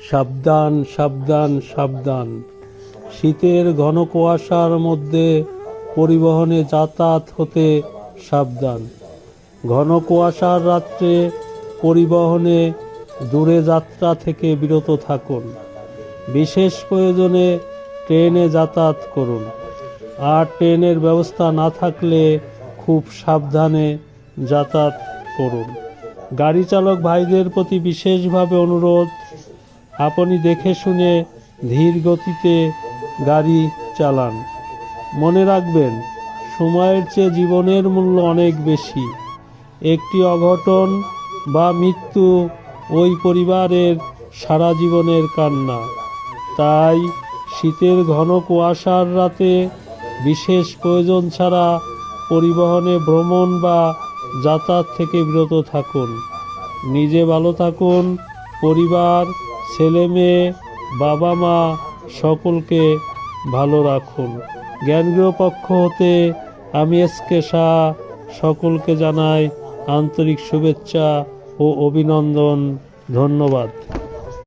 সাবধান সাবধান সাবধান, শীতের ঘন কুয়াশার মধ্যে পরিবহনে যাতায়াত হতে সাবধান। ঘন কুয়াশার রাত্রে পরিবহনে দূরে যাত্রা থেকে বিরত থাকুন। বিশেষ প্রয়োজনে ট্রেনে যাতায়াত করুন। আর ট্রেনের ব্যবস্থা না থাকলে খুব সাবধানে যাতায়াত করুন। গাড়ি চালক ভাইদের প্রতি বিশেষভাবে অনুরোধ, আপনি দেখে শুনে ধীর গতিতে গাড়ি চালান। মনে রাখবেন, সময়ের চেয়ে জীবনের মূল্য অনেক বেশি। একটি অঘটন বা মৃত্যু ওই পরিবারের সারা জীবনের কান্না। তাই শীতের ঘন কুয়াশার রাতে বিশেষ প্রয়োজন ছাড়া পরিবহনে ভ্রমণ বা যাতায়াত থেকে বিরত থাকুন। নিজে ভালো থাকুন, পরিবার, ছেলে মেয়ে, বাবা মা সকলকে ভালো রাখুন। জ্ঞানগৃহ পক্ষ হতে আমি এসকে শাহ সকলকে জানাই আন্তরিক শুভেচ্ছা ও অভিনন্দন। ধন্যবাদ।